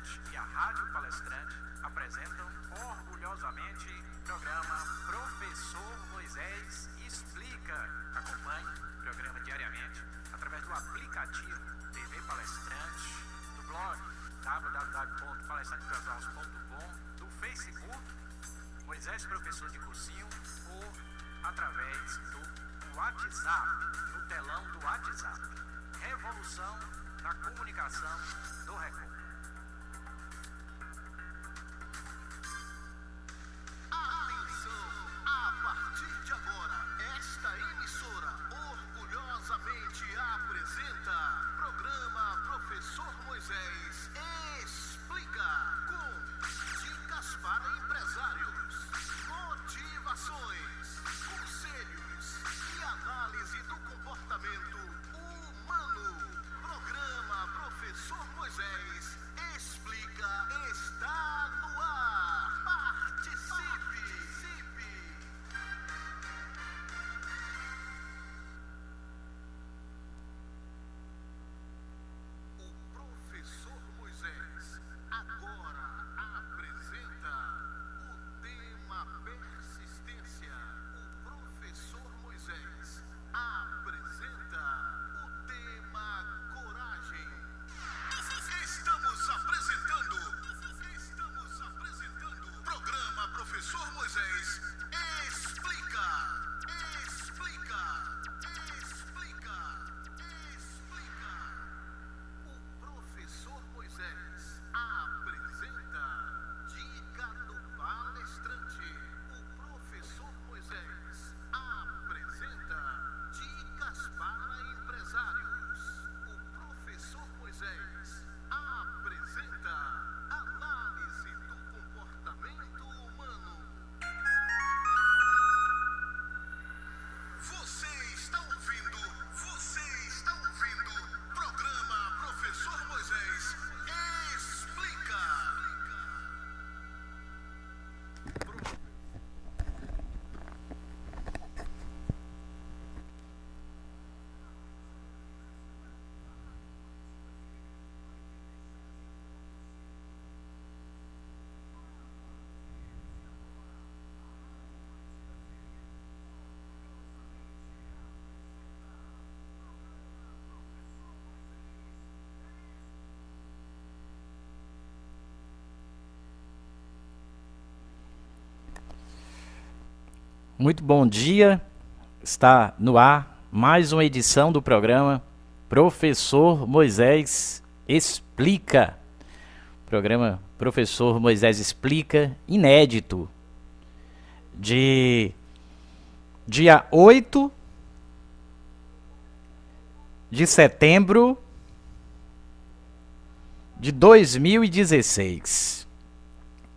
Palestrante e a Rádio Palestrante apresentam orgulhosamente o programa Professor Moisés Explica. Acompanhe o programa diariamente através do aplicativo TV Palestrante, do blog www.palestrantebrasaus.com, do Facebook Moisés Professor de Cursinho ou através do WhatsApp, no telão do WhatsApp. Revolução na comunicação do Record. Atenção! A partir de agora, esta emissora orgulhosamente apresenta programa Professor Moisés Explica, com dicas para empresários, motivações, conselhos e análise do comportamento humano. Programa Professor Moisés Explica está no ar. Participe! O Professor Moisés agora apresenta o tema persistência. O Professor Moisés apresenta o tema coragem. Estamos apresentando o programa Professor Moisés Explica. O Professor Moisés apresenta Dica do Palestrante. O Professor Moisés apresenta Dicas para Empresários. O Professor Moisés apresenta Análise do Comportamento Humano. Você está ouvindo programa Professor Moisés Explica. Muito bom dia, está no ar mais uma edição do programa Professor Moisés Explica. Programa Professor Moisés Explica, inédito, de dia 8 de setembro de 2016.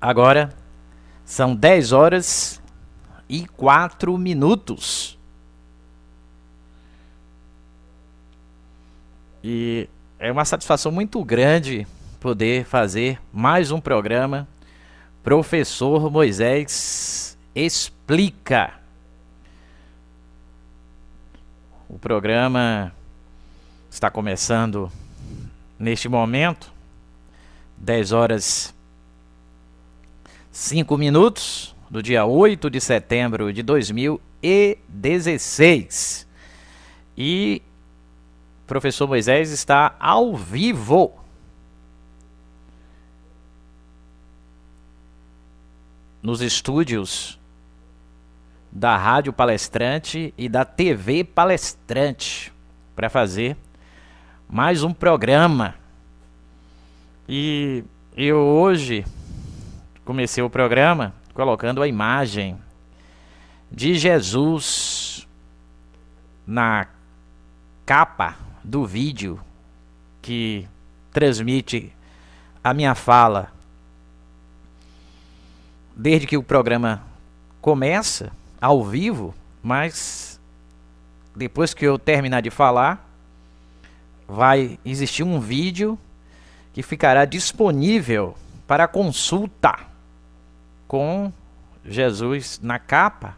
Agora são 10 horas e 4 minutos. E é uma satisfação muito grande poder fazer mais um programa Professor Moisés Explica. O programa está começando neste momento, 10 horas 5 minutos. Do dia 8 de setembro de 2016. E o Professor Moisés está ao vivo nos estúdios da Rádio Palestrante e da TV Palestrante para fazer mais um programa. E eu hoje comecei o programa colocando a imagem de Jesus na capa do vídeo que transmite a minha fala desde que o programa começa ao vivo, mas depois que eu terminar de falar, vai existir um vídeo que ficará disponível para consulta com Jesus na capa,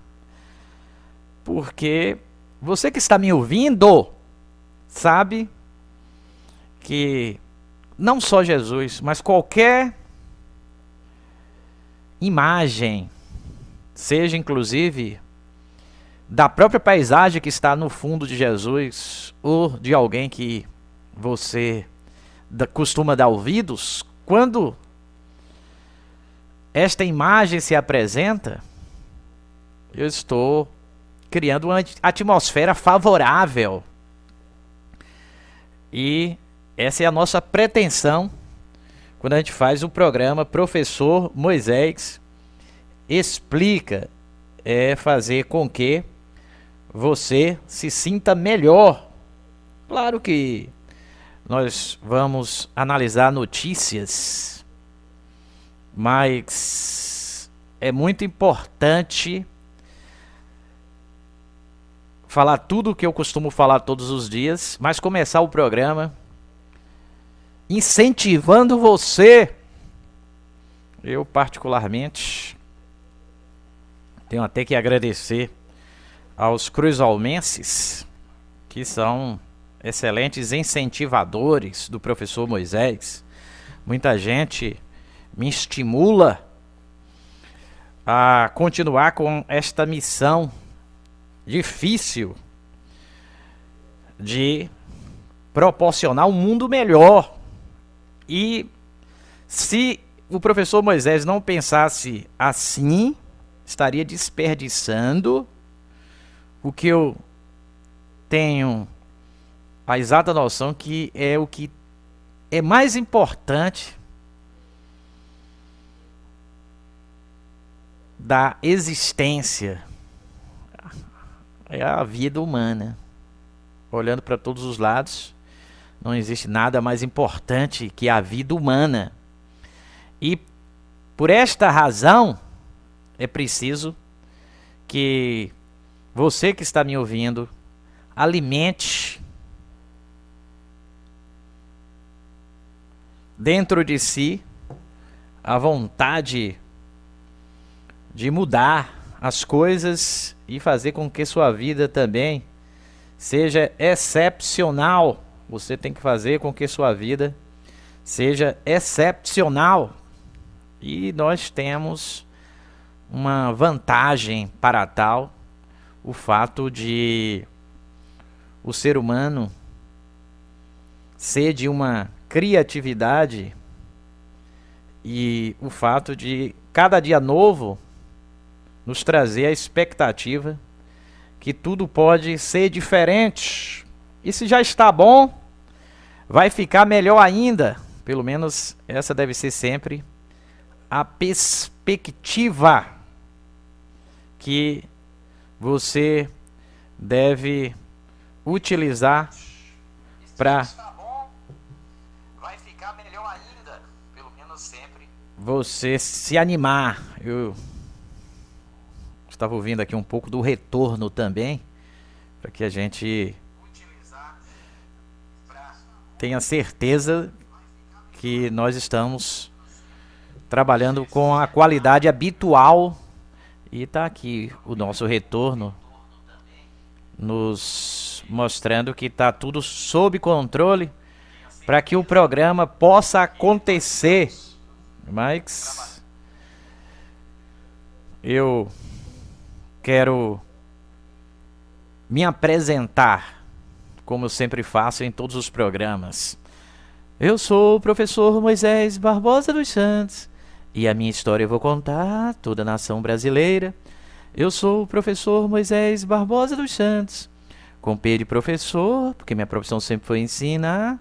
porque você que está me ouvindo sabe que não só Jesus, mas qualquer imagem, seja inclusive da própria paisagem que está no fundo de Jesus, ou de alguém que você costuma dar ouvidos, quando esta imagem se apresenta, eu estou criando uma atmosfera favorável. E essa é a nossa pretensão quando a gente faz o programa Professor Moisés Explica. É fazer com que você se sinta melhor. Claro que nós vamos analisar notícias, mas é muito importante falar tudo o que eu costumo falar todos os dias, mas começar o programa incentivando você. Eu particularmente tenho até que agradecer aos cruzalmenses, que são excelentes incentivadores do professor Moisés. Muita gente me estimula a continuar com esta missão difícil de proporcionar um mundo melhor. E se o professor Moisés não pensasse assim, estaria desperdiçando o que eu tenho a exata noção que é o que é mais importante da existência. É a vida humana. Olhando para todos os lados, não existe nada mais importante que a vida humana. E por esta razão, é preciso que você que está me ouvindo alimente dentro de si a vontade de mudar as coisas e fazer com que sua vida também seja excepcional. Você tem que fazer com que sua vida seja excepcional. E nós temos uma vantagem para tal, o fato de o ser humano ser de uma criatividade e o fato de cada dia novo nos trazer a expectativa que tudo pode ser diferente. E se já está bom, vai ficar melhor ainda. Pelo menos essa deve ser sempre a perspectiva que você deve utilizar para você se animar. Eu estava ouvindo aqui um pouco do retorno também, para que a gente tenha certeza que nós estamos trabalhando com a qualidade habitual. E está aqui o nosso retorno nos mostrando que está tudo sob controle para que o programa possa acontecer. Mas eu quero me apresentar, como eu sempre faço em todos os programas. Eu sou o professor Moisés Barbosa dos Santos e a minha história eu vou contar toda a nação brasileira. Eu sou o professor Moisés Barbosa dos Santos, com P de professor, porque minha profissão sempre foi ensinar,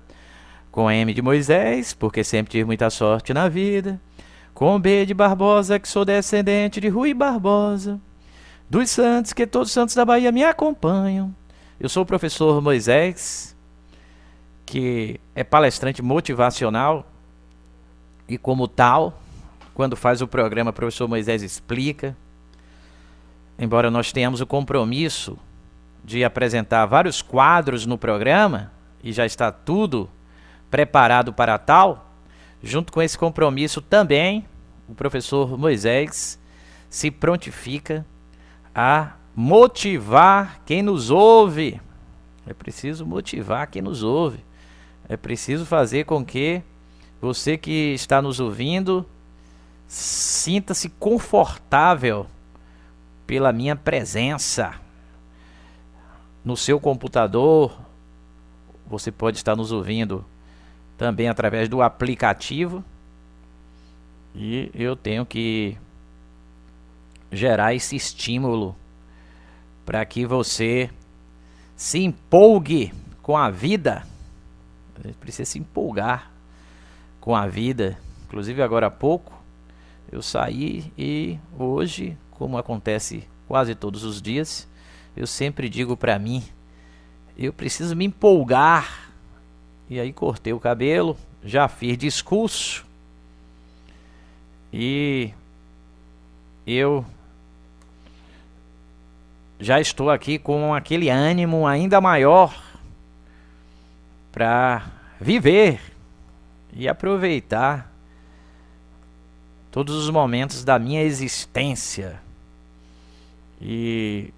com M de Moisés, porque sempre tive muita sorte na vida, com B de Barbosa, que sou descendente de Rui Barbosa, dos Santos, que todos os santos da Bahia me acompanham. Eu sou o professor Moisés, que é palestrante motivacional e como tal, quando faz o programa Professor Moisés Explica, embora nós tenhamos o compromisso de apresentar vários quadros no programa, e já está tudo preparado para tal, junto com esse compromisso também, o professor Moisés se prontifica a motivar quem nos ouve. É preciso motivar quem nos ouve. É preciso fazer com que Você que está nos ouvindo, sinta-se confortável pela minha presença no seu computador. Você pode estar nos ouvindo também através do aplicativo. E eu tenho que gerar esse estímulo para que você se empolgue com a vida. A gente precisa se empolgar com a vida. Inclusive agora há pouco eu saí e hoje, como acontece quase todos os dias, eu sempre digo para mim, eu preciso me empolgar. E aí cortei o cabelo, já fiz discurso e eu já estou aqui com aquele ânimo ainda maior para viver e aproveitar todos os momentos da minha existência. E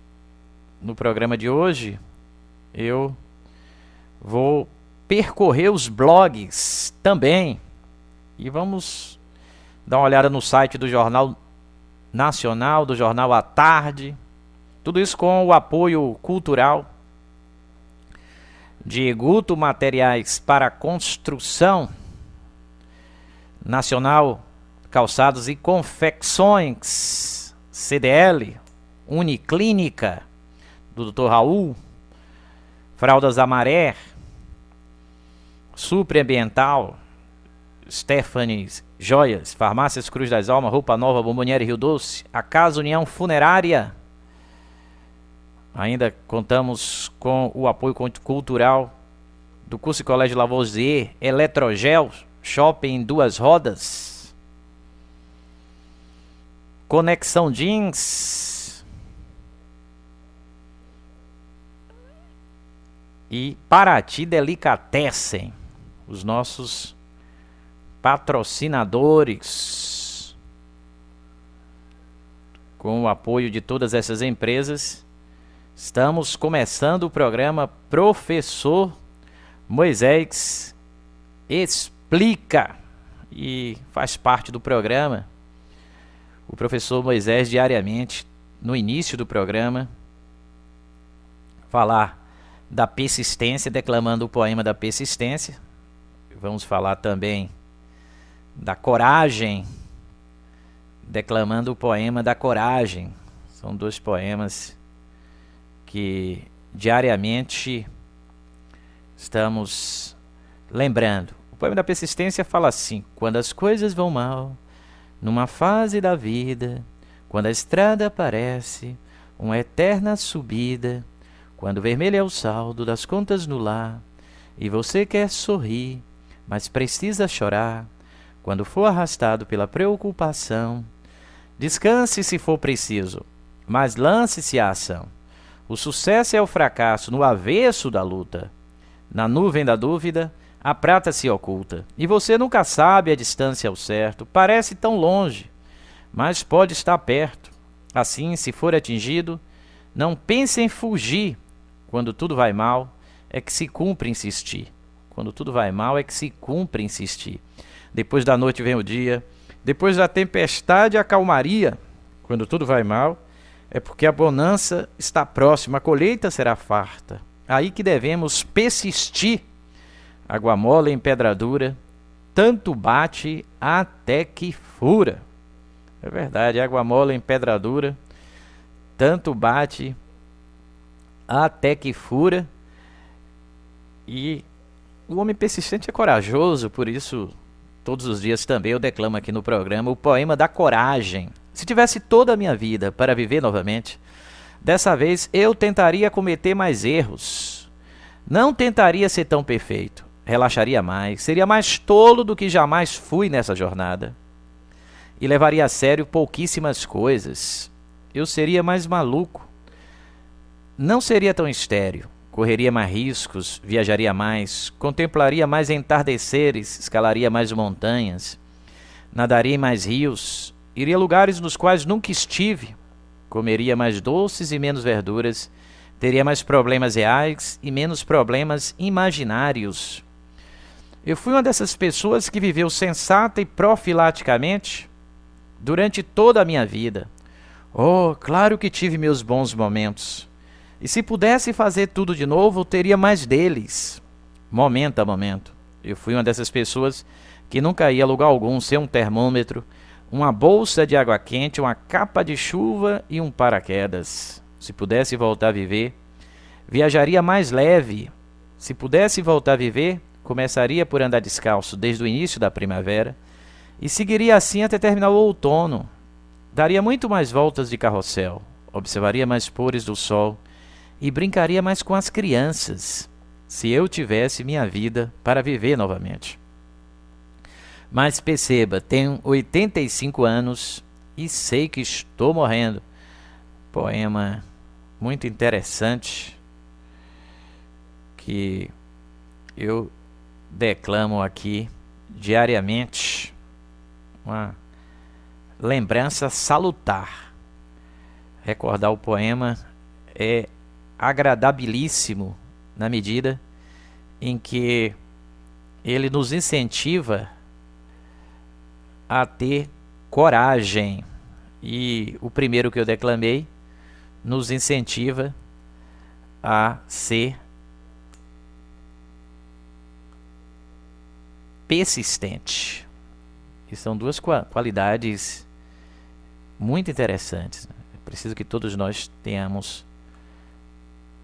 no programa de hoje eu vou percorrer os blogs também e vamos dar uma olhada no site do Jornal Nacional, do Jornal à Tarde, tudo isso com o apoio cultural de Guto Materiais para Construção, Nacional Calçados e Confecções, CDL, Uniclínica, do Dr. Raul, Fraldas Amaré, Supre Ambiental, Stephanie Joias, Farmácias Cruz das Almas, Roupa Nova, Bomboniere Rio Doce, a Casa União Funerária. Ainda contamos com o apoio cultural do Curso e Colégio Lavoisier, Eletrogel, Shopping Duas Rodas, Conexão Jeans e Paraty Delicatessen, os nossos patrocinadores. Com o apoio de todas essas empresas, estamos começando o programa Professor Moisés Explica. E faz parte do programa o professor Moisés diariamente, no início do programa, falar da persistência, declamando o poema da persistência. Vamos falar também da coragem, declamando o poema da coragem. São dois poemas que diariamente estamos lembrando. O poema da persistência fala assim: quando as coisas vão mal, numa fase da vida, quando a estrada aparece, uma eterna subida, quando vermelho é o saldo das contas no lar, e você quer sorrir, mas precisa chorar, quando for arrastado pela preocupação, descanse se for preciso, mas lance-se à ação. O sucesso é o fracasso no avesso da luta. Na nuvem da dúvida, a prata se oculta, e você nunca sabe a distância ao certo. Parece tão longe, mas pode estar perto. Assim, se for atingido, não pense em fugir. Quando tudo vai mal, é que se cumpre insistir. Quando tudo vai mal, é que se cumpre insistir. Depois da noite vem o dia, depois da tempestade a calmaria. Quando tudo vai mal, é porque a bonança está próxima, a colheita será farta. Aí que devemos persistir. Água mole em pedra dura, tanto bate até que fura. É verdade, água mole em pedra dura, tanto bate até que fura. E o homem persistente é corajoso, por isso todos os dias também eu declamo aqui no programa o poema da coragem. Se tivesse toda a minha vida para viver novamente, dessa vez eu tentaria cometer mais erros. Não tentaria ser tão perfeito. Relaxaria mais, seria mais tolo do que jamais fui nessa jornada. E levaria a sério pouquíssimas coisas. Eu seria mais maluco. Não seria tão estéril. Correria mais riscos, viajaria mais, contemplaria mais entardeceres, escalaria mais montanhas, nadaria em mais rios, iria a lugares nos quais nunca estive, comeria mais doces e menos verduras, teria mais problemas reais e menos problemas imaginários. Eu fui uma dessas pessoas que viveu sensata e profilaticamente durante toda a minha vida. Oh, claro que tive meus bons momentos. E se pudesse fazer tudo de novo, teria mais deles. Momento a momento. Eu fui uma dessas pessoas que nunca ia a lugar algum sem um termômetro, uma bolsa de água quente, uma capa de chuva e um paraquedas. Se pudesse voltar a viver, viajaria mais leve. Se pudesse voltar a viver, começaria por andar descalço desde o início da primavera e seguiria assim até terminar o outono. Daria muito mais voltas de carrossel, observaria mais pores do sol e brincaria mais com as crianças, se eu tivesse minha vida para viver novamente. Mas perceba, tenho 85 anos e sei que estou morrendo. Poema muito interessante que eu declamo aqui diariamente. Uma lembrança salutar. Recordar o poema é agradabilíssimo na medida em que ele nos incentiva a ter coragem. E o primeiro que eu declamei nos incentiva a ser persistente. E são duas qualidades muito interessantes. É preciso que todos nós tenhamos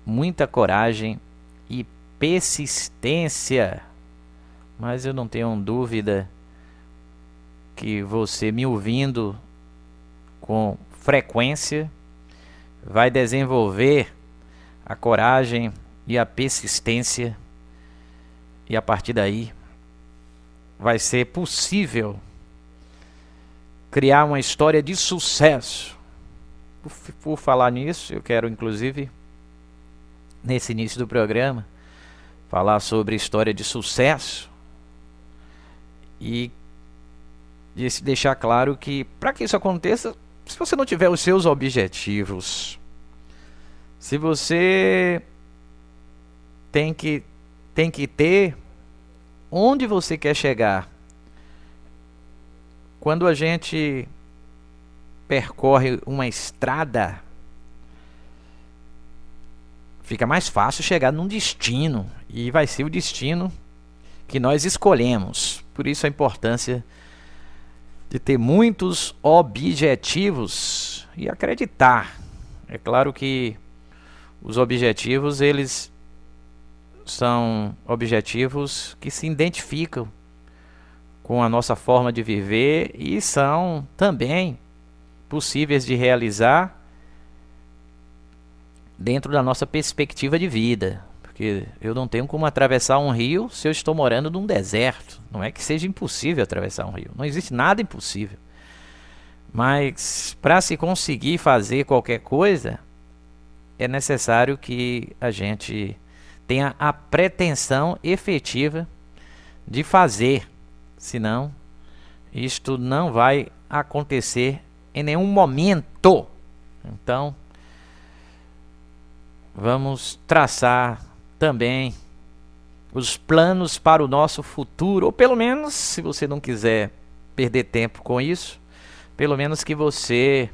muita coragem e persistência. Mas eu não tenho dúvida que você, me ouvindo com frequência, vai desenvolver a coragem e a persistência, e a partir daí vai ser possível criar uma história de sucesso. Por falar nisso, eu quero inclusive, nesse início do programa, falar sobre história de sucesso e deixar claro que, para que isso aconteça, se você não tiver os seus objetivos, se você tem que ter onde você quer chegar. Quando a gente percorre uma estrada, fica mais fácil chegar num destino, e vai ser o destino que nós escolhemos. Por isso a importância de ter muitos objetivos e acreditar. É claro que os objetivos, eles são objetivos que se identificam com a nossa forma de viver e são também possíveis de realizar dentro da nossa perspectiva de vida. Porque eu não tenho como atravessar um rio se eu estou morando num deserto. Não é que seja impossível atravessar um rio. Não existe nada impossível. Mas para se conseguir fazer qualquer coisa, é necessário que a gente tenha a pretensão efetiva de fazer. Senão, isto não vai acontecer em nenhum momento. Então, vamos traçar também os planos para o nosso futuro, ou pelo menos, se você não quiser perder tempo com isso, pelo menos que você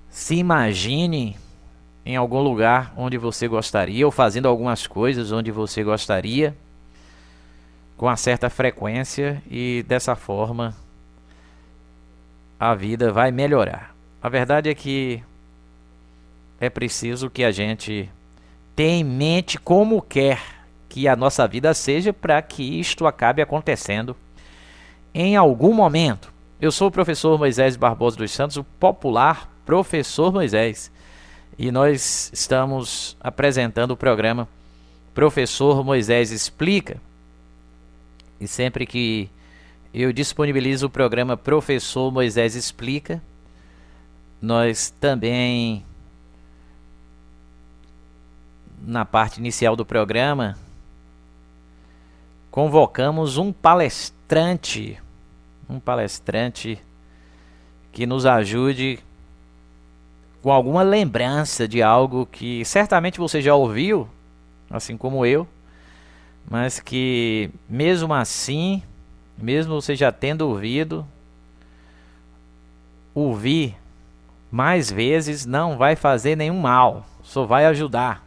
se imagine em algum lugar onde você gostaria, ou fazendo algumas coisas onde você gostaria, com uma certa frequência, e dessa forma a vida vai melhorar. A verdade é que é preciso que a gente tenha em mente como quer que a nossa vida seja, para que isto acabe acontecendo em algum momento. Eu sou o professor Moisés Barbosa dos Santos, o popular Professor Moisés, e nós estamos apresentando o programa Professor Moisés Explica. E sempre que eu disponibilizo o programa Professor Moisés Explica, nós também, na parte inicial do programa, convocamos um palestrante que nos ajude com alguma lembrança de algo que certamente você já ouviu, assim como eu, mas que mesmo assim, mesmo você já tendo ouvido, ouvir mais vezes não vai fazer nenhum mal, só vai ajudar.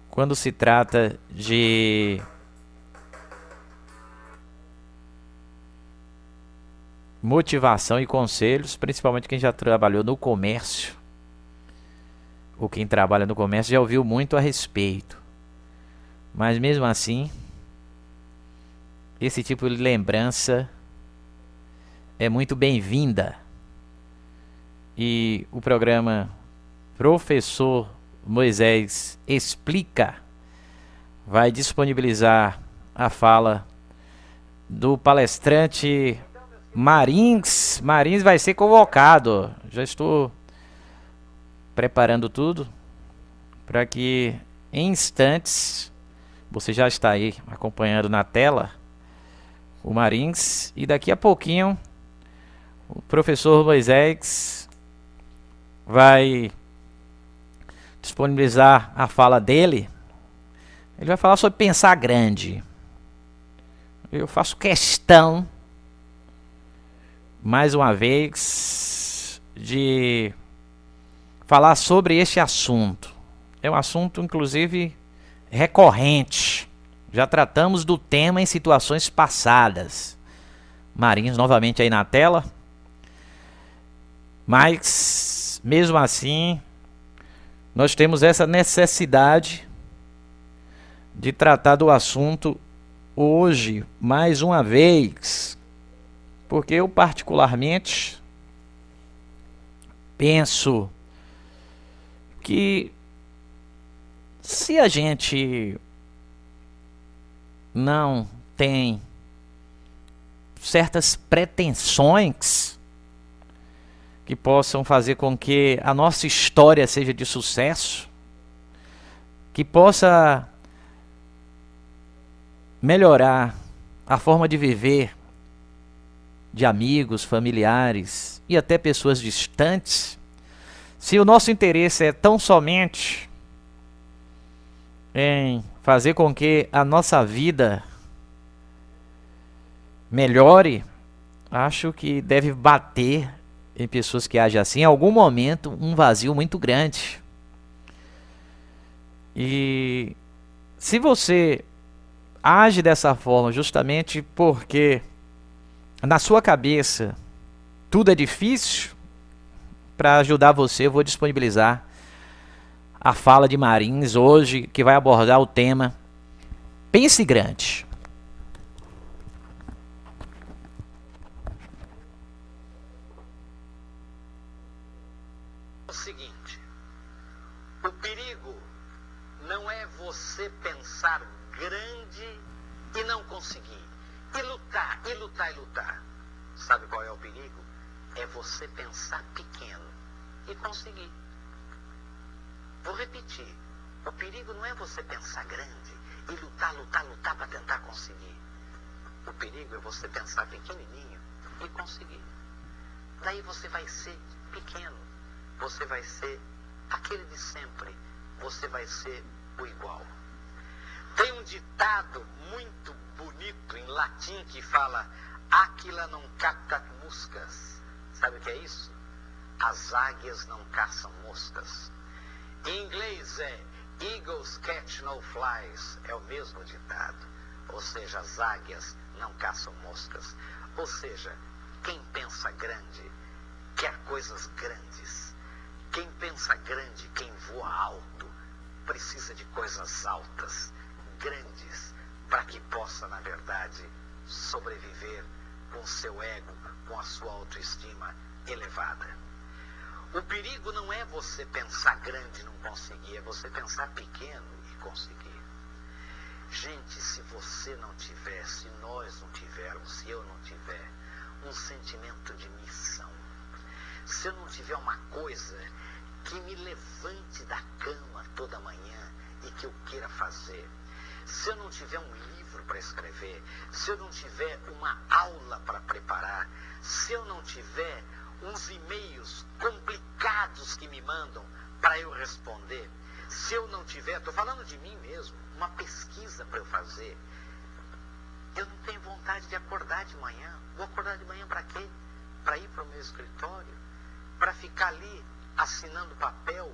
Quando se trata de motivação e conselhos, principalmente quem já trabalhou no comércio, ou quem trabalha no comércio já ouviu muito a respeito. Mas mesmo assim, esse tipo de lembrança é muito bem-vinda. E o programa Professor Moisés Explica vai disponibilizar a fala do palestrante Marins. Marins vai ser convocado. Já estou preparando tudo para que em instantes você já está aí acompanhando na tela o Marins, e daqui a pouquinho o professor Moisés vai disponibilizar a fala dele. Ele vai falar sobre pensar grande. Eu faço questão, mais uma vez, de falar sobre este assunto. É um assunto, inclusive, recorrente. Já tratamos do tema em situações passadas. Marins novamente aí na tela. Mas, mesmo assim, nós temos essa necessidade de tratar do assunto hoje, mais uma vez. Porque eu, particularmente, penso que se a gente não tem certas pretensões que possam fazer com que a nossa história seja de sucesso, que possa melhorar a forma de viver de amigos, familiares e até pessoas distantes, se o nosso interesse é tão somente em fazer com que a nossa vida melhore, acho que deve bater em pessoas que agem assim, em algum momento, um vazio muito grande. E se você age dessa forma justamente porque na sua cabeça tudo é difícil, para ajudar você eu vou disponibilizar a fala de Marins hoje, que vai abordar o tema Pense Grande. O seguinte, o perigo não é você pensar grande e não conseguir, e lutar, e lutar, e lutar. Sabe qual é o perigo? É você pensar pequeno e conseguir. Vou repetir, o perigo não é você pensar grande e lutar, lutar, lutar para tentar conseguir. O perigo é você pensar pequenininho e conseguir. Daí você vai ser pequeno, você vai ser aquele de sempre, você vai ser o igual. Tem um ditado muito bonito em latim que fala Aquila non captat muscas. Sabe o que é isso? As águias não caçam moscas. Em inglês é Eagles catch no flies, é o mesmo ditado. Ou seja, as águias não caçam moscas. Ou seja, quem pensa grande quer coisas grandes. Quem pensa grande, quem voa alto, precisa de coisas altas, grandes, para que possa, na verdade, sobreviver com seu ego, com a sua autoestima elevada. O perigo não é você pensar grande e não conseguir, é você pensar pequeno e conseguir. Gente, se você não tiver, se nós não tivermos, se eu não tiver um sentimento de missão, se eu não tiver uma coisa que me levante da cama toda manhã e que eu queira fazer, se eu não tiver um livro para escrever, se eu não tiver uma aula para preparar, se eu não tiver uns e-mails complicados que me mandam para eu responder, Se eu não tiver, estou falando de mim mesmo, uma pesquisa para eu fazer, eu não tenho vontade de acordar de manhã. Vou acordar de manhã para quê? Para ir para o meu escritório? Para ficar ali assinando papel?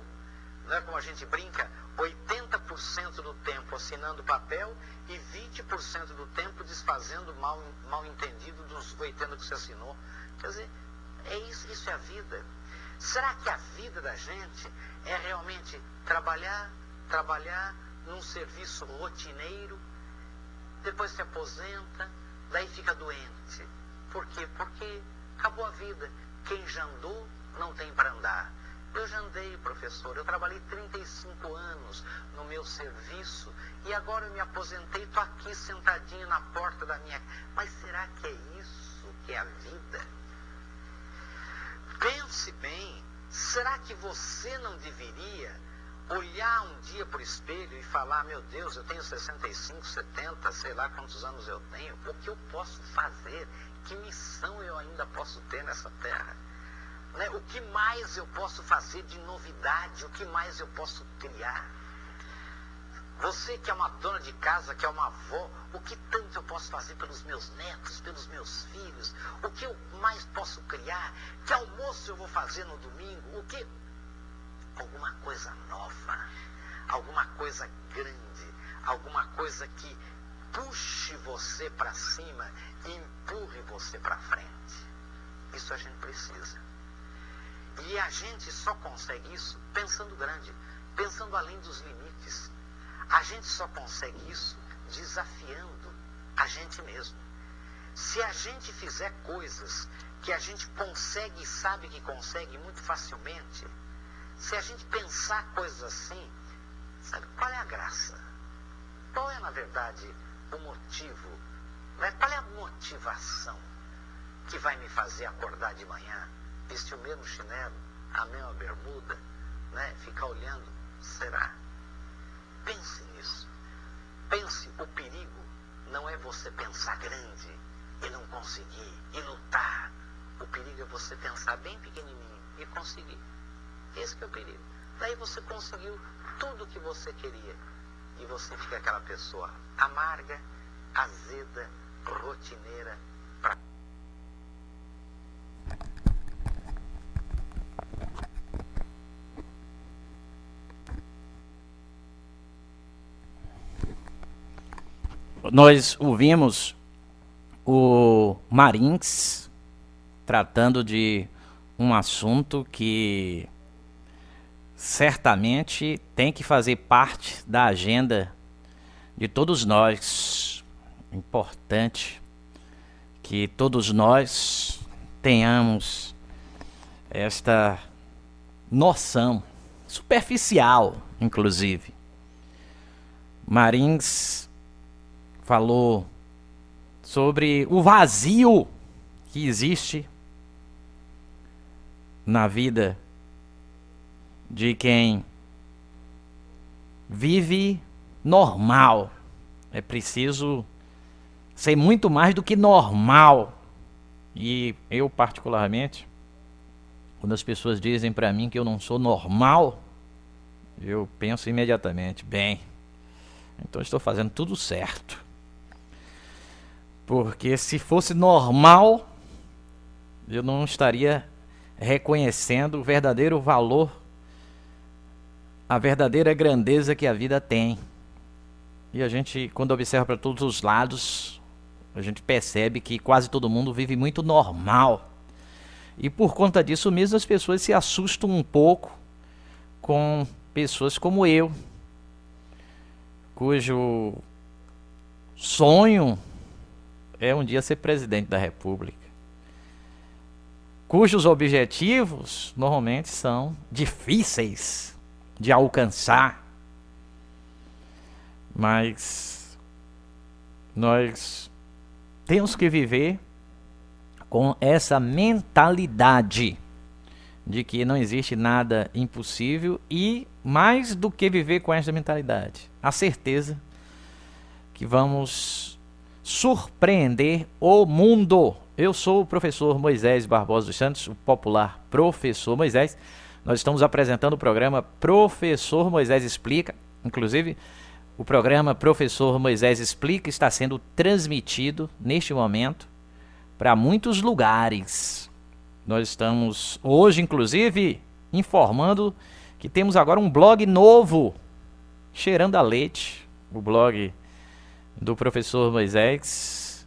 Não é como a gente brinca? 80% do tempo assinando papel e 20% do tempo desfazendo mal entendido dos 80% que você assinou. Quer dizer, isso é a vida. Será que a vida da gente é realmente trabalhar num serviço rotineiro, depois se aposenta, daí fica doente? Por quê? Porque acabou a vida. Quem já andou não tem para andar. Eu já andei, professor, eu trabalhei 35 anos no meu serviço e agora eu me aposentei, estou aqui sentadinho na porta da minha... Mas será que é isso que é a vida? Pense bem, será que você não deveria olhar um dia para o espelho e falar, meu Deus, eu tenho 65, 70, sei lá quantos anos eu tenho, o que eu posso fazer? Que missão eu ainda posso ter nessa terra? Né? O que mais eu posso fazer de novidade? O que mais eu posso criar? Você que é uma dona de casa, que é uma avó, o que tanto eu posso fazer pelos meus netos, pelos meus filhos? O que eu mais posso criar? Que almoço eu vou fazer no domingo? O que? Alguma coisa nova, alguma coisa grande, alguma coisa que puxe você para cima e empurre você para frente. Isso a gente precisa. E a gente só consegue isso pensando grande, pensando além dos limites. A gente só consegue isso desafiando a gente mesmo. Se a gente fizer coisas que a gente consegue e sabe que consegue muito facilmente, se a gente pensar coisas assim, sabe qual é a graça? Qual é, na verdade, o motivo? Né? Qual é a motivação que vai me fazer acordar de manhã, vestir o mesmo chinelo, a mesma bermuda, né? Ficar olhando? Será? Pense nisso. Pense, o perigo não é você pensar grande e não conseguir, e lutar. O perigo é você pensar bem pequenininho e conseguir. Esse que é o perigo. Daí você conseguiu tudo o que você queria. E você fica aquela pessoa amarga, azeda, rotineira. Nós ouvimos o Marins tratando de um assunto que certamente tem que fazer parte da agenda de todos nós. Importante que todos nós tenhamos esta noção superficial, inclusive. Marins falou sobre o vazio que existe na vida de quem vive normal. É preciso ser muito mais do que normal. E eu, particularmente, quando as pessoas dizem para mim que eu não sou normal, eu penso imediatamente, bem, então estou fazendo tudo certo. Porque se fosse normal, eu não estaria reconhecendo o verdadeiro valor, a verdadeira grandeza que a vida tem. E a gente, quando observa para todos os lados, a gente percebe que quase todo mundo vive muito normal. E por conta disso mesmo as pessoas se assustam um pouco com pessoas como eu, cujo sonho é um dia ser presidente da República, cujos objetivos normalmente são difíceis de alcançar, mas nós temos que viver com essa mentalidade de que não existe nada impossível e, mais do que viver com essa mentalidade, a certeza que vamos surpreender o mundo. Eu sou o professor Moisés Barbosa dos Santos, o popular professor Moisés. Nós estamos apresentando o programa Professor Moisés Explica. Inclusive, o programa Professor Moisés Explica está sendo transmitido neste momento para muitos lugares. Nós estamos hoje, inclusive, informando que temos agora um blog novo, Cheirando a Leite, o blog do Professor Moisés,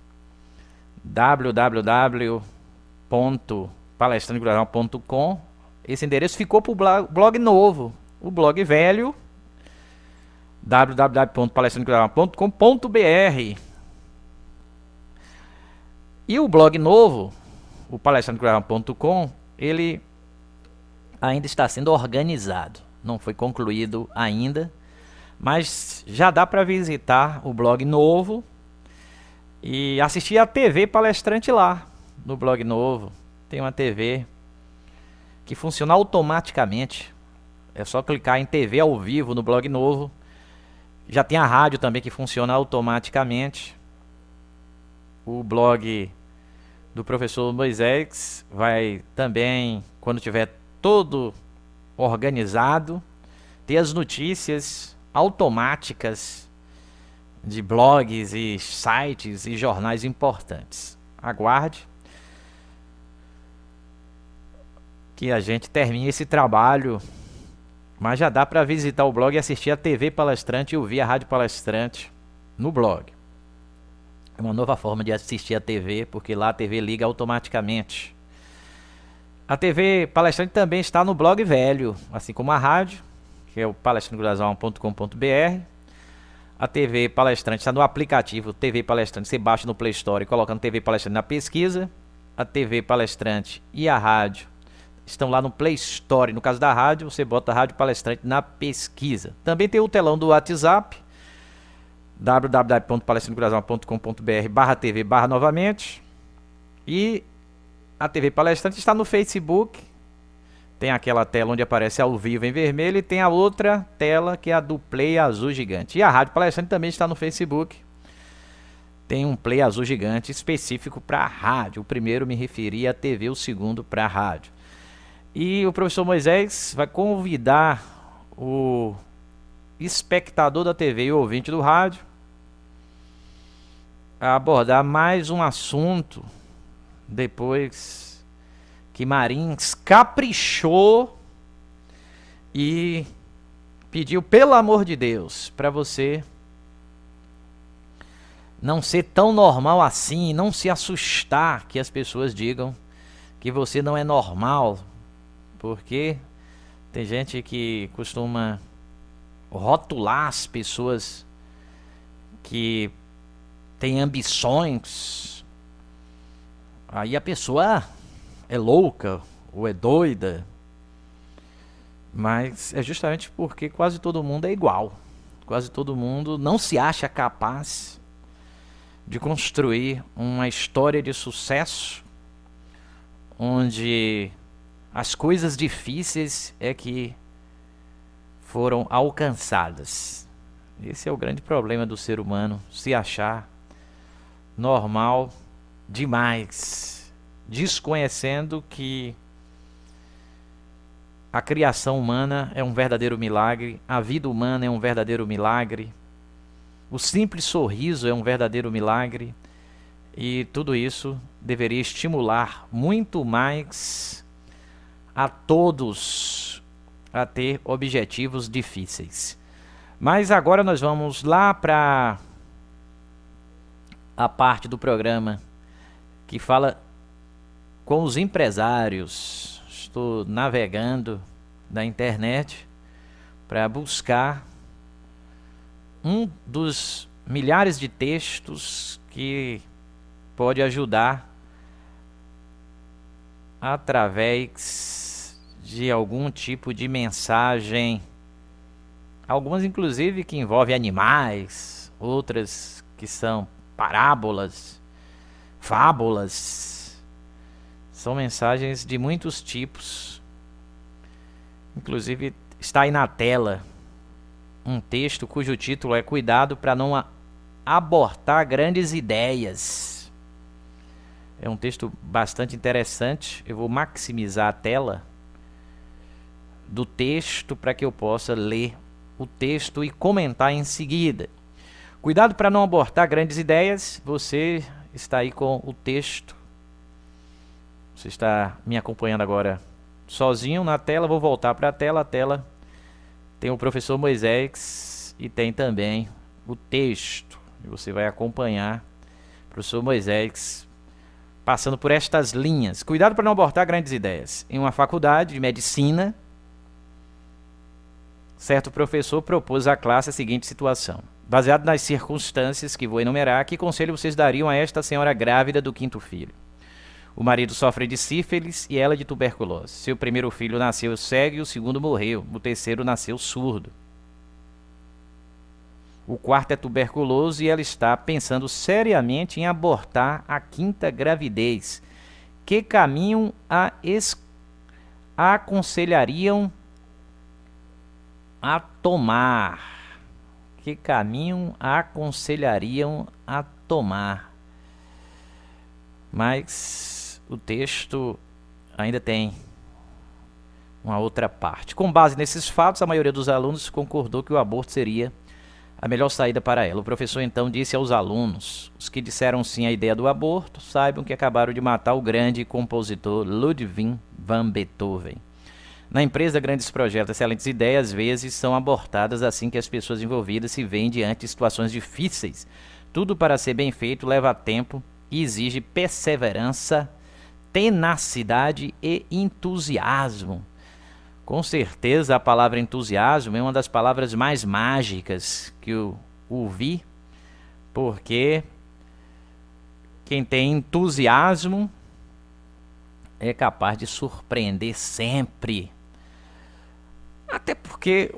www.palestrantegurural.com. Esse endereço ficou para o blog novo. O blog velho, www.palestrantegurural.com.br. E o blog novo, o palestrantegurural.com, ele ainda está sendo organizado. Não foi concluído ainda, mas já dá para visitar o blog novo e assistir a TV Palestrante lá no blog novo. Tem uma TV que funciona automaticamente. É só clicar em TV ao vivo no blog novo. Já tem a rádio também que funciona automaticamente. O blog do Professor Moisés vai também, quando tiver todo organizado, ter as notícias automáticas de blogs e sites e jornais importantes. Aguarde que a gente termine esse trabalho, mas já dá para visitar o blog e assistir a TV Palestrante e ouvir a Rádio Palestrante no blog. É uma nova forma de assistir a TV, porque lá a TV liga automaticamente. A TV Palestrante também está no blog velho, assim como a rádio, que é o palestrantegurural.com.br. A TV Palestrante está no aplicativo TV Palestrante. Você baixa no Play Store colocando TV Palestrante na pesquisa. A TV Palestrante e a rádio estão lá no Play Store. No caso da rádio, você bota a Rádio Palestrante na pesquisa. Também tem o telão do WhatsApp, www.palestrantegurural.com.br/TV/novamente. E a TV Palestrante está no Facebook. Tem aquela tela onde aparece ao vivo em vermelho e tem a outra tela que é a do Play azul gigante. E a Rádio Palestrante também está no Facebook. Tem um Play azul gigante específico para a rádio. O primeiro me referi à TV, o segundo para a rádio. E o professor Moisés vai convidar o espectador da TV e o ouvinte do rádio a abordar mais um assunto depois que Marins caprichou e pediu, pelo amor de Deus, para você não ser tão normal assim, não se assustar que as pessoas digam que você não é normal, porque tem gente que costuma rotular as pessoas que têm ambições. Aí a pessoa é louca ou é doida, mas é justamente porque quase todo mundo é igual. Quase todo mundo não se acha capaz de construir uma história de sucesso onde as coisas difíceis é que foram alcançadas. Esse é o grande problema do ser humano, se achar normal demais, desconhecendo que a criação humana é um verdadeiro milagre, a vida humana é um verdadeiro milagre, o simples sorriso é um verdadeiro milagre, e tudo isso deveria estimular muito mais a todos a ter objetivos difíceis. Mas agora nós vamos lá para a parte do programa que fala com os empresários. Estou navegando na internet para buscar um dos milhares de textos que pode ajudar através de algum tipo de mensagem, algumas inclusive que envolvem animais, outras que são parábolas, fábulas. São mensagens de muitos tipos. Inclusive está aí na tela um texto cujo título é Cuidado para não abortar grandes ideias. É um texto bastante interessante. Eu vou maximizar a tela do texto para que eu possa ler o texto e comentar em seguida. Cuidado para não abortar grandes ideias. Você está aí com o texto. Você está me acompanhando agora sozinho na tela. Vou voltar para a tela. A tela tem o professor Moisés e tem também o texto. E você vai acompanhar o professor Moisés passando por estas linhas. Cuidado para não abortar grandes ideias. Em uma faculdade de medicina, certo professor propôs à classe a seguinte situação: baseado nas circunstâncias que vou enumerar, que conselho vocês dariam a esta senhora grávida do 5º filho? O marido sofre de sífilis e ela de tuberculose. Seu primeiro filho nasceu cego e o segundo morreu. O terceiro nasceu surdo. O quarto é tuberculoso e ela está pensando seriamente em abortar a 5ª gravidez. Que caminho aconselhariam a tomar? Que caminho aconselhariam a tomar? Mas o texto ainda tem uma outra parte. Com base nesses fatos, a maioria dos alunos concordou que o aborto seria a melhor saída para ela. O professor então disse aos alunos: os que disseram sim à ideia do aborto, saibam que acabaram de matar o grande compositor Ludwig van Beethoven. Na empresa, grandes projetos, excelentes ideias, às vezes, são abortadas assim que as pessoas envolvidas se veem diante de situações difíceis. Tudo para ser bem feito leva tempo e exige perseverança, tenacidade e entusiasmo. Com certeza a palavra entusiasmo é uma das palavras mais mágicas que eu ouvi, porque quem tem entusiasmo é capaz de surpreender sempre. Até porque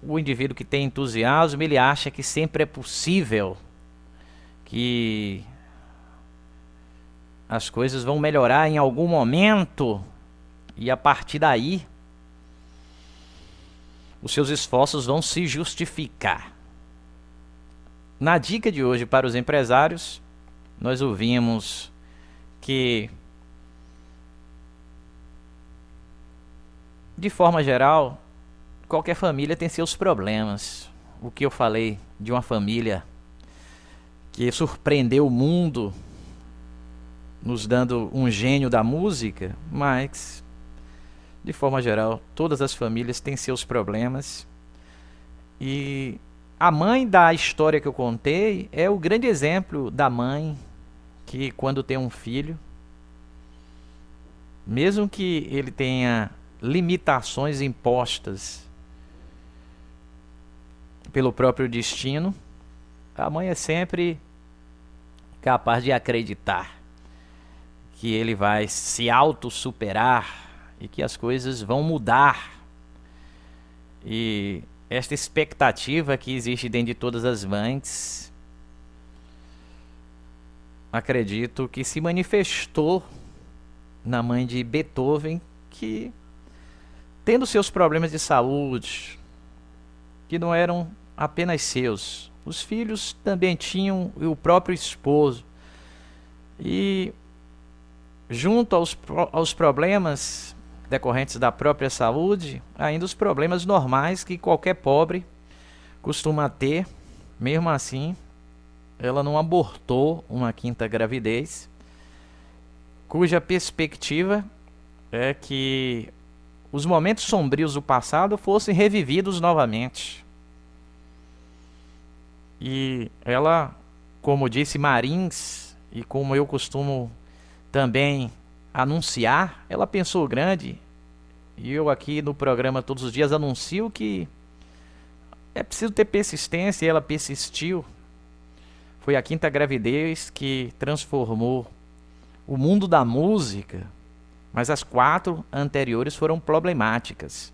o indivíduo que tem entusiasmo, ele acha que sempre é possível, que as coisas vão melhorar em algum momento, e a partir daí os seus esforços vão se justificar. Na dica de hoje para os empresários, nós ouvimos que, de forma geral, qualquer família tem seus problemas. O que eu falei de uma família que surpreendeu o mundo, nos dando um gênio da música, mas de forma geral, todas as famílias têm seus problemas. E a mãe da história que eu contei é o grande exemplo da mãe que, quando tem um filho, mesmo que ele tenha limitações impostas pelo próprio destino, a mãe é sempre capaz de acreditar que ele vai se autossuperar e que as coisas vão mudar. E esta expectativa que existe dentro de todas as mães, acredito que se manifestou na mãe de Beethoven, que, tendo seus problemas de saúde, que não eram apenas seus, os filhos também tinham, e o próprio esposo, e junto aos problemas decorrentes da própria saúde, ainda os problemas normais que qualquer pobre costuma ter. Mesmo assim, ela não abortou uma 5ª gravidez, cuja perspectiva é que os momentos sombrios do passado fossem revividos novamente. E ela, como disse Marins, e como eu costumo também anunciar, ela pensou grande, e eu aqui no programa todos os dias anuncio que é preciso ter persistência, e ela persistiu. Foi a 5ª gravidez que transformou o mundo da música, mas as 4 anteriores foram problemáticas.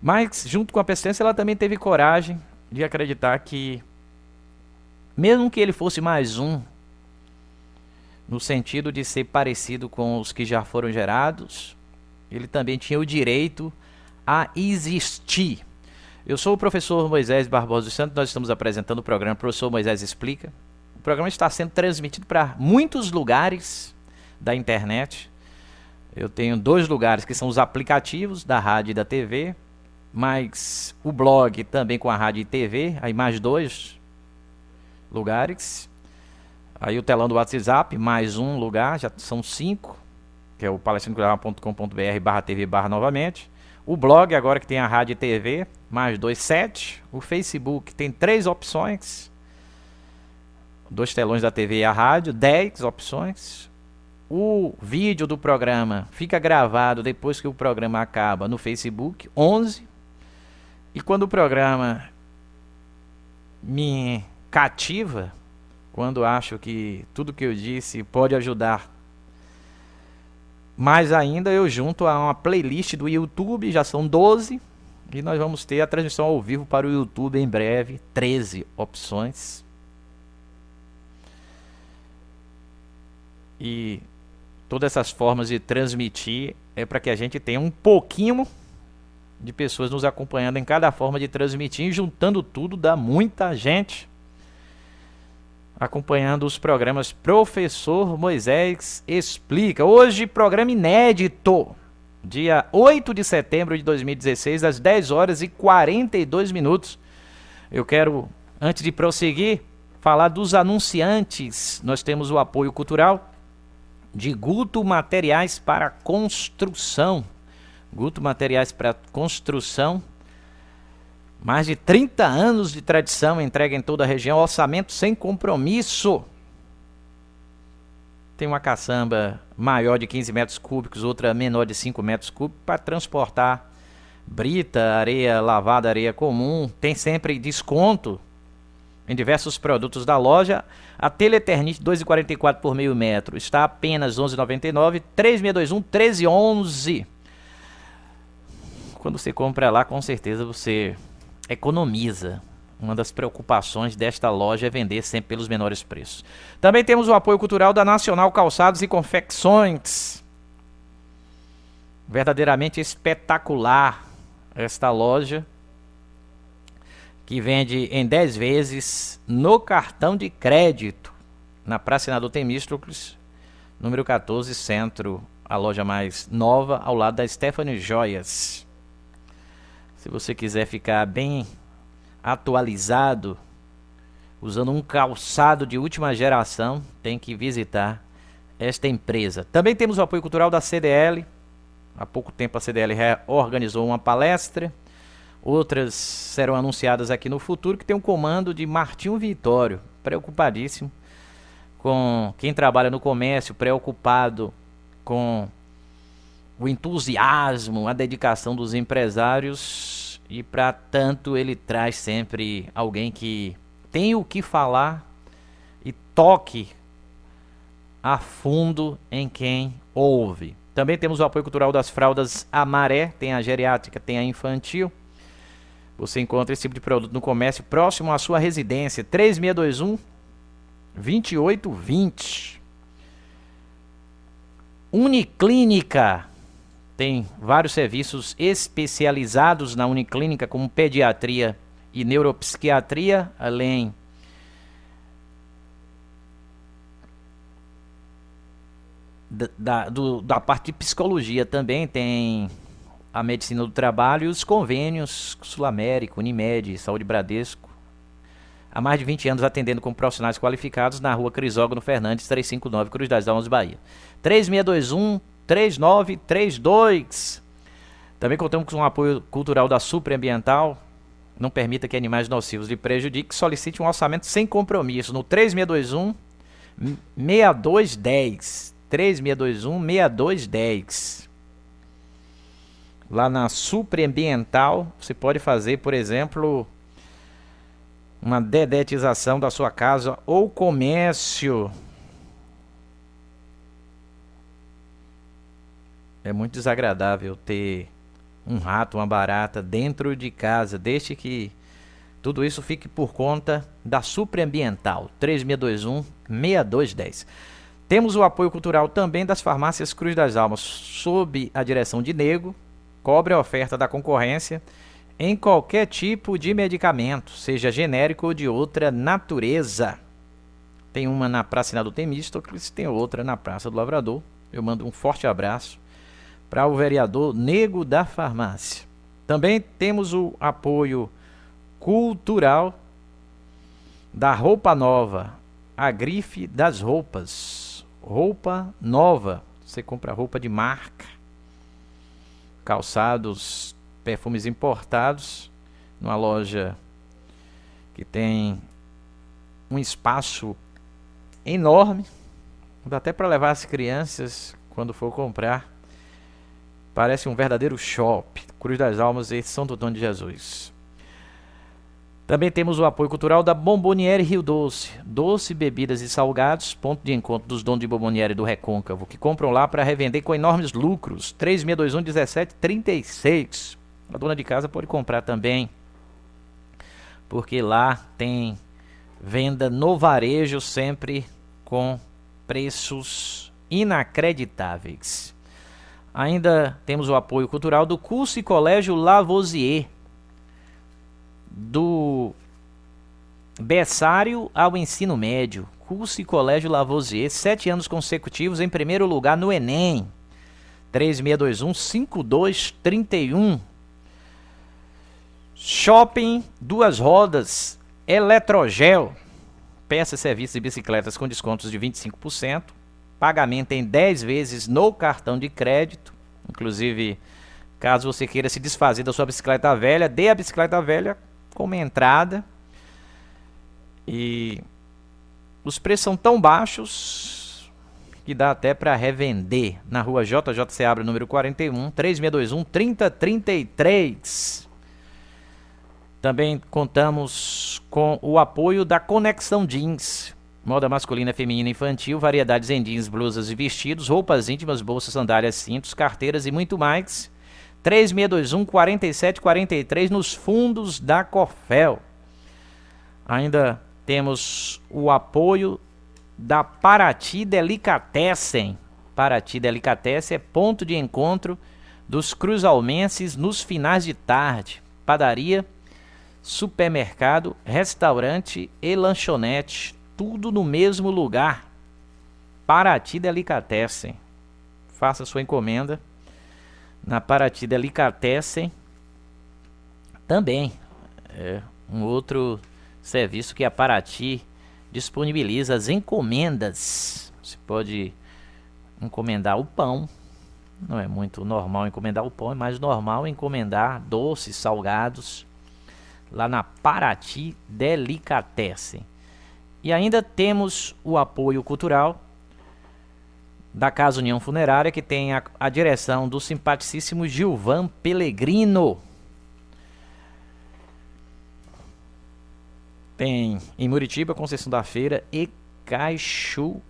Mas, junto com a persistência, ela também teve coragem de acreditar que, mesmo que ele fosse mais um, no sentido de ser parecido com os que já foram gerados, ele também tinha o direito a existir. Eu sou o professor Moisés Barbosa dos Santos, nós estamos apresentando o programa Professor Moisés Explica. O programa está sendo transmitido para muitos lugares da internet. Eu tenho 2 lugares que são os aplicativos da rádio e da TV, mais o blog também com a rádio e TV, aí mais 2 lugares. Aí o telão do WhatsApp, mais um lugar, já são 5, que é o palestrinacultural.com.br/TV/novamente. O blog agora que tem a rádio e TV, mais 2, 7. O Facebook tem 3 opções. 2 telões da TV e a rádio, 10 opções. O vídeo do programa fica gravado depois que o programa acaba no Facebook, 11. E quando o programa me cativa, quando acho que tudo que eu disse pode ajudar mais ainda, eu junto a uma playlist do YouTube, já são 12. E nós vamos ter a transmissão ao vivo para o YouTube em breve, 13 opções. E todas essas formas de transmitir é para que a gente tenha um pouquinho de pessoas nos acompanhando em cada forma de transmitir, e juntando tudo dá muita gente acompanhando os programas Professor Moisés Explica. Hoje, programa inédito, dia 8 de setembro de 2016, às 10 horas e 42 minutos. Eu quero, antes de prosseguir, falar dos anunciantes. Nós temos o apoio cultural de Guto Materiais para Construção. Guto Materiais para Construção, mais de 30 anos de tradição, entrega em toda a região, orçamento sem compromisso. Tem uma caçamba maior de 15 metros cúbicos, outra menor de 5 metros cúbicos, para transportar brita, areia lavada, areia comum. Tem sempre desconto em diversos produtos da loja. A telha Eternite 2,44 por meio metro está apenas R$ 11,99, 3621-1311. Quando você compra lá, com certeza você economiza. Uma das preocupações desta loja é vender sempre pelos menores preços. Também temos o apoio cultural da Nacional Calçados e Confecções. Verdadeiramente espetacular esta loja, que vende em 10 vezes no cartão de crédito, na Praça Senador Temístocles, número 14, Centro, a loja mais nova, ao lado da Stephanie Joias. Se você quiser ficar bem atualizado, usando um calçado de última geração, tem que visitar esta empresa. Também temos o apoio cultural da CDL. Há pouco tempo a CDL organizou uma palestra. Outras serão anunciadas aqui no futuro, que tem um comando de Martinho Vitório, preocupadíssimo com quem trabalha no comércio, preocupado com o entusiasmo, a dedicação dos empresários, e para tanto ele traz sempre alguém que tem o que falar e toque a fundo em quem ouve. Também temos o apoio cultural das fraldas Amaré, tem a geriátrica, tem a infantil. Você encontra esse tipo de produto no comércio próximo à sua residência, 3621-2820. Uniclínica, tem vários serviços especializados na Uniclínica, como pediatria e neuropsiquiatria, além da parte de psicologia. Também tem a medicina do trabalho e os convênios Sul América, Unimed, Saúde Bradesco. Há mais de 20 anos atendendo com profissionais qualificados na rua Crisógono Fernandes, 359, Cruz das Almas, Bahia. 3621-3932. Também contamos com o apoio cultural da Supraambiental. Não permita que animais nocivos lhe prejudiquem. Solicite um orçamento sem compromisso no 3621-6210. 3621-6210. Lá na Supraambiental, você pode fazer, por exemplo, uma dedetização da sua casa ou comércio. É muito desagradável ter um rato, uma barata dentro de casa. Deixe que tudo isso fique por conta da Supraambiental. 3621-6210. Temos o apoio cultural também das farmácias Cruz das Almas, sob a direção de Nego. Cobre a oferta da concorrência em qualquer tipo de medicamento, seja genérico ou de outra natureza. Tem uma na Praça Senador Temístocles, tem outra na Praça do Lavrador. Eu mando um forte abraço para o vereador Nego da Farmácia. Também temos o apoio cultural da Roupa Nova, a grife das roupas. Roupa nova, você compra roupa de marca, calçados, perfumes importados, numa loja que tem um espaço enorme, dá até para levar as crianças quando for comprar. Parece um verdadeiro shopping. Cruz das Almas e Santo Antônio de Jesus. Também temos o apoio cultural da Bomboniere Rio Doce. Doce, bebidas e salgados, ponto de encontro dos donos de Bomboniere do Recôncavo, que compram lá para revender com enormes lucros. 3621-1736. A dona de casa pode comprar também, porque lá tem venda no varejo, sempre com preços inacreditáveis. Ainda temos o apoio cultural do Curso e Colégio Lavoisier, do berçário ao ensino médio. Curso e Colégio Lavoisier, 7 anos consecutivos em primeiro lugar no Enem. 3621-5231. Shopping Duas Rodas, Eletrogel, peças, serviços e bicicletas com descontos de 25%. Pagamento em 10 vezes no cartão de crédito. Inclusive, caso você queira se desfazer da sua bicicleta velha, dê a bicicleta velha como entrada. E os preços são tão baixos que dá até para revender. Na rua JJ Seabra, número 41, 3621-3033. Também contamos com o apoio da Conexão Jeans. Moda masculina, feminina e infantil, variedades em jeans, blusas e vestidos, roupas íntimas, bolsas, sandálias, cintos, carteiras e muito mais. 3621-4743 nos fundos da Cofel. Ainda temos o apoio da Paraty Delicatessen. Paraty Delicatessen é ponto de encontro dos cruzalmenses nos finais de tarde. Padaria, supermercado, restaurante e lanchonete. Tudo no mesmo lugar. Paraty Delicatessen. Faça sua encomenda na Paraty Delicatessen. Também é um outro serviço que a Paraty disponibiliza, as encomendas. Você pode encomendar o pão. Não é muito normal encomendar o pão, é mais normal encomendar doces, salgados lá na Paraty Delicatessen. E ainda temos o apoio cultural da Casa União Funerária, que tem a direção do simpaticíssimo Gilvan Pellegrino. Tem em Muritiba, Conceição da Feira e Cachoeira.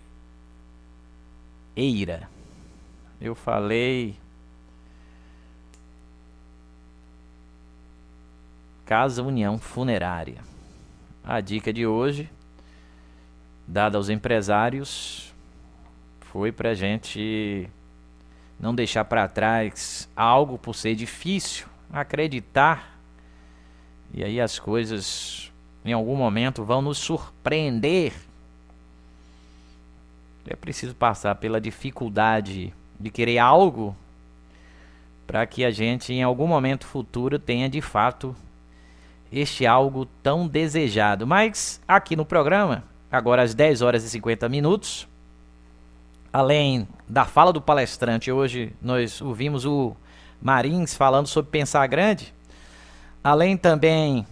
Eu falei Casa União Funerária. A dica de hoje, dada aos empresários, foi para a gente não deixar para trás algo por ser difícil, acreditar, e aí as coisas em algum momento vão nos surpreender. É preciso passar pela dificuldade de querer algo para que a gente em algum momento futuro tenha de fato este algo tão desejado. Mas aqui no programa, agora às 10 horas e 50 minutos, além da fala do palestrante, hoje nós ouvimos o Marins falando sobre pensar grande, além também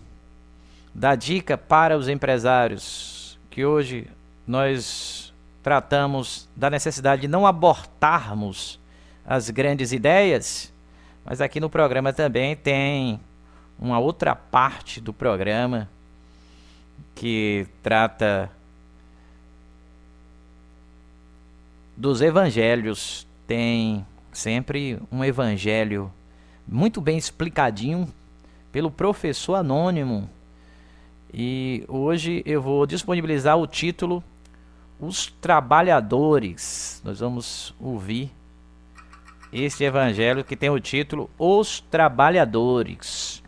da dica para os empresários, que hoje nós tratamos da necessidade de não abortarmos as grandes ideias, mas aqui no programa também tem uma outra parte do programa que trata dos evangelhos. Tem sempre um evangelho muito bem explicadinho pelo professor anônimo. E hoje eu vou disponibilizar o título Os Trabalhadores. Nós vamos ouvir este evangelho que tem o título Os Trabalhadores.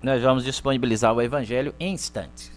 Nós vamos disponibilizar o Evangelho em instantes.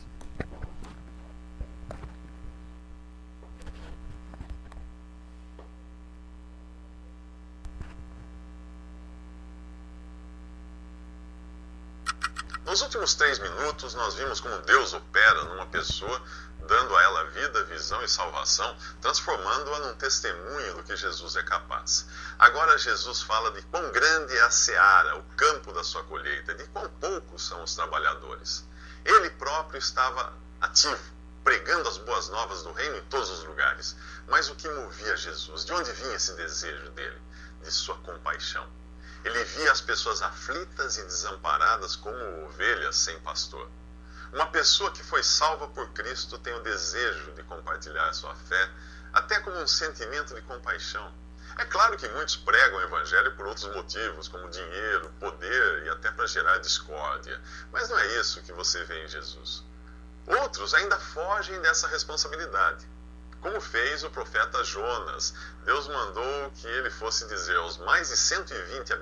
Nos últimos 3 minutos, nós vimos como Deus opera numa pessoa, dando a ela vida, visão e salvação, transformando-a num testemunho do que Jesus é capaz. Agora Jesus fala de quão grande é a seara, o campo da sua colheita, de quão poucos são os trabalhadores. Ele próprio estava ativo, pregando as boas novas do reino em todos os lugares. Mas o que movia Jesus? De onde vinha esse desejo dele? De sua compaixão. Ele via as pessoas aflitas e desamparadas como ovelhas sem pastor. Uma pessoa que foi salva por Cristo tem o desejo de compartilhar sua fé, até como um sentimento de compaixão. É claro que muitos pregam o Evangelho por outros motivos, como dinheiro, poder e até para gerar discórdia. Mas não é isso que você vê em Jesus. Outros ainda fogem dessa responsabilidade. Como fez o profeta Jonas. Deus mandou que ele fosse dizer aos mais de 120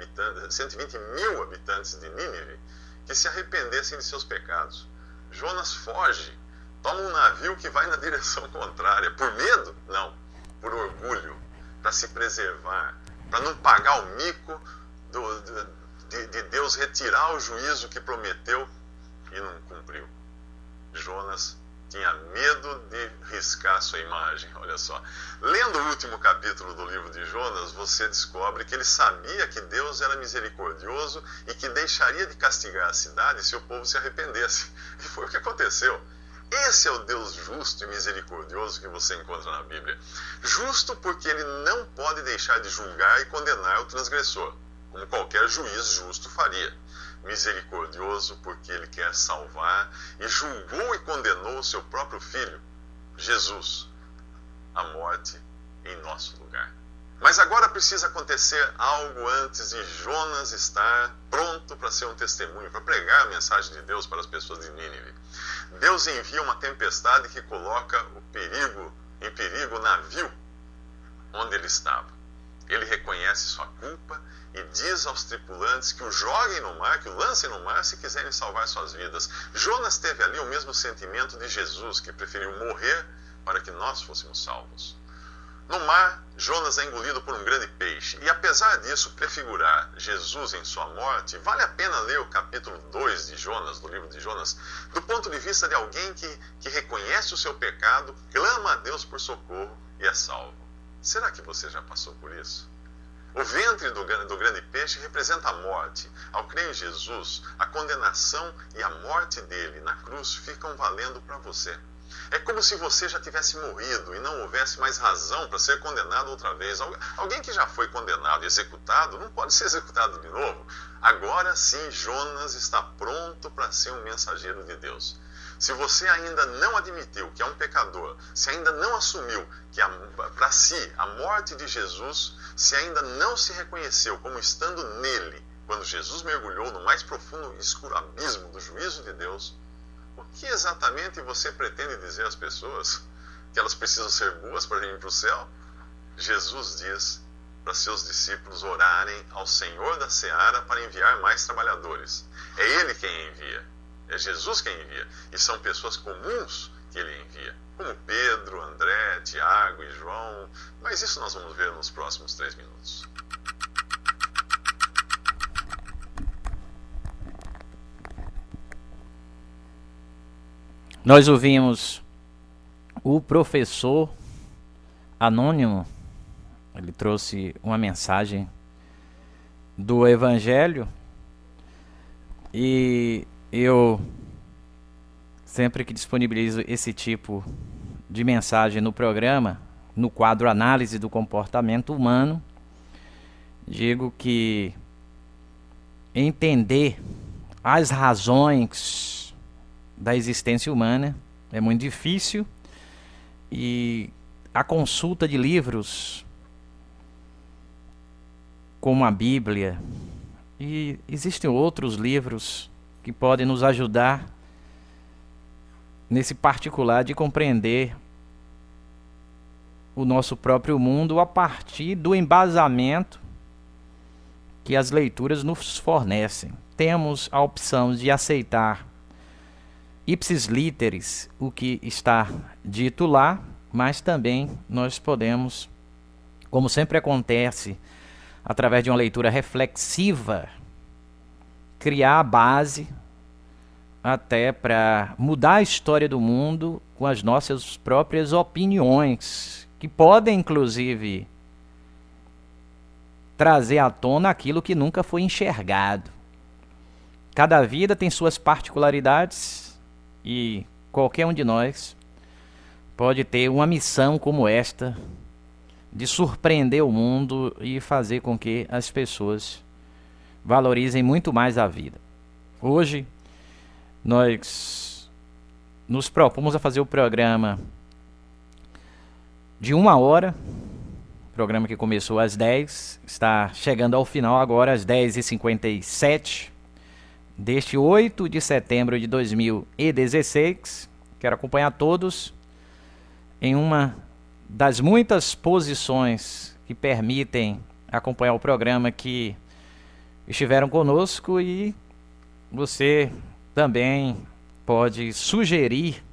mil habitantes de Nínive que se arrependessem de seus pecados. Jonas foge, toma um navio que vai na direção contrária. Por medo? Não. Por orgulho, para se preservar, para não pagar o mico de Deus retirar o juízo que prometeu e não cumpriu. Jonas tinha medo de riscar sua imagem, olha só. Lendo o último capítulo do livro de Jonas, você descobre que ele sabia que Deus era misericordioso e que deixaria de castigar a cidade se o povo se arrependesse. E foi o que aconteceu. Esse é o Deus justo e misericordioso que você encontra na Bíblia. Justo porque ele não pode deixar de julgar e condenar o transgressor, como qualquer juiz justo faria. Misericordioso porque ele quer salvar e julgou e condenou o seu próprio filho, Jesus, à morte em nosso lugar. Mas agora precisa acontecer algo antes de Jonas estar pronto para ser um testemunho, para pregar a mensagem de Deus para as pessoas de Nínive. Deus envia uma tempestade que coloca em perigo o navio onde ele estava. Ele reconhece sua culpa e diz aos tripulantes que o joguem no mar, que o lancem no mar se quiserem salvar suas vidas. Jonas teve ali o mesmo sentimento de Jesus, que preferiu morrer para que nós fôssemos salvos. No mar, Jonas é engolido por um grande peixe. E apesar disso prefigurar Jesus em sua morte, vale a pena ler o capítulo 2 de Jonas, do livro de Jonas, do ponto de vista de alguém que reconhece o seu pecado, clama a Deus por socorro e é salvo. Será que você já passou por isso? O ventre do grande peixe representa a morte. Ao crer em Jesus, a condenação e a morte dele na cruz ficam valendo para você. É como se você já tivesse morrido e não houvesse mais razão para ser condenado outra vez. Alguém que já foi condenado e executado não pode ser executado de novo. Agora sim, Jonas está pronto para ser um mensageiro de Deus. Se você ainda não admitiu que é um pecador, se ainda não assumiu que para si a morte de Jesus, se ainda não se reconheceu como estando nele, quando Jesus mergulhou no mais profundo e escuro abismo do juízo de Deus, o que exatamente você pretende dizer às pessoas? Que elas precisam ser boas para ir para o céu? Jesus diz para seus discípulos orarem ao Senhor da seara para enviar mais trabalhadores. É Ele quem envia. É Jesus quem envia. E são pessoas comuns que Ele envia. Como Pedro, André, Tiago e João. Mas isso nós vamos ver nos próximos 3 minutos. Nós ouvimos o professor anônimo. Ele trouxe uma mensagem do Evangelho. E eu, sempre que disponibilizo esse tipo de mensagem no programa, no quadro Análise do Comportamento Humano, digo que entender as razões da existência humana é muito difícil, e a consulta de livros como a Bíblia, e existem outros livros que podem nos ajudar nesse particular de compreender o nosso próprio mundo a partir do embasamento que as leituras nos fornecem. temos a opção de aceitar ipsis literis o que está dito lá, mas também nós podemos, como sempre acontece, através de uma leitura reflexiva, criar a base até para mudar a história do mundo com as nossas próprias opiniões, que podem, inclusive, trazer à tona aquilo que nunca foi enxergado. Cada vida tem suas particularidades e qualquer um de nós pode ter uma missão como esta, de surpreender o mundo e fazer com que as pessoas valorizem muito mais a vida. Hoje, nós nos propomos a fazer o programa de 1 hora, programa que começou às 10, está chegando ao final agora às 10h57, deste 8 de setembro de 2016. Quero acompanhar todos em uma das muitas posições que permitem acompanhar o programa que estiveram conosco, e você também pode sugerir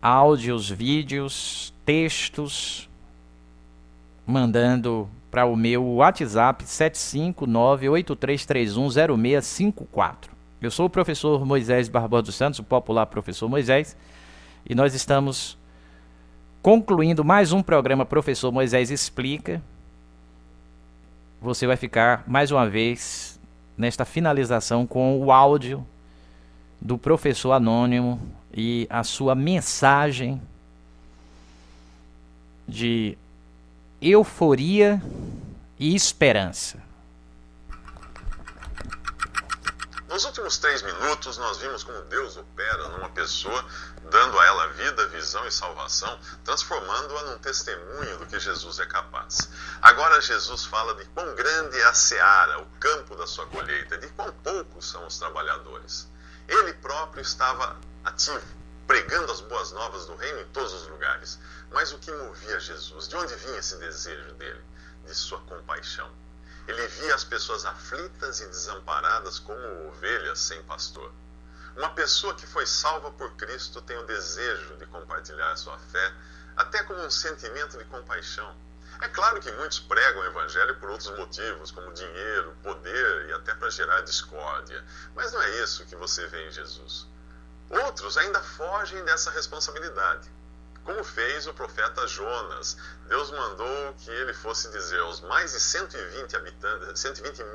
áudios, vídeos, textos, mandando para o meu WhatsApp 75983310654. Eu sou o professor Moisés Barbosa dos Santos, o popular professor Moisés, e nós estamos concluindo mais um programa Professor Moisés Explica. Você vai ficar mais uma vez nesta finalização com o áudio do professor anônimo e a sua mensagem de euforia e esperança. Nos últimos 3 minutos, nós vimos como Deus opera numa pessoa, dando a ela vida, visão e salvação, transformando-a num testemunho do que Jesus é capaz. Agora Jesus fala de quão grande é a seara, o campo da sua colheita, de quão poucos são os trabalhadores. Ele próprio estava ativo, pregando as boas novas do reino em todos os lugares. Mas o que movia Jesus? De onde vinha esse desejo dele? De sua compaixão. Ele via as pessoas aflitas e desamparadas como ovelhas sem pastor. Uma pessoa que foi salva por Cristo tem o desejo de compartilhar a sua fé, até como um sentimento de compaixão. É claro que muitos pregam o evangelho por outros motivos, como dinheiro, poder e até para gerar discórdia. Mas não é isso que você vê em Jesus. Outros ainda fogem dessa responsabilidade. Como fez o profeta Jonas. Deus mandou que ele fosse dizer aos mais de 120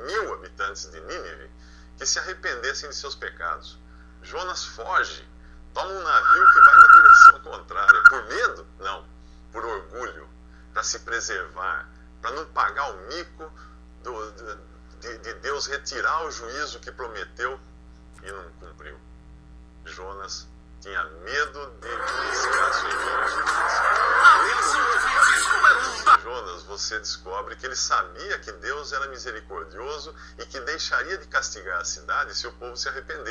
mil habitantes de Nínive que se arrependessem de seus pecados. Jonas foge, toma um navio que vai na direção contrária. Por medo? Não. Por orgulho, para se preservar, para não pagar o mico de Deus retirar o juízo que prometeu e não cumpriu. Jonas tinha medo de desgraça. Jonas, você descobre que ele sabia que Deus era misericordioso e que deixaria de castigar a cidade se o povo se arrependesse.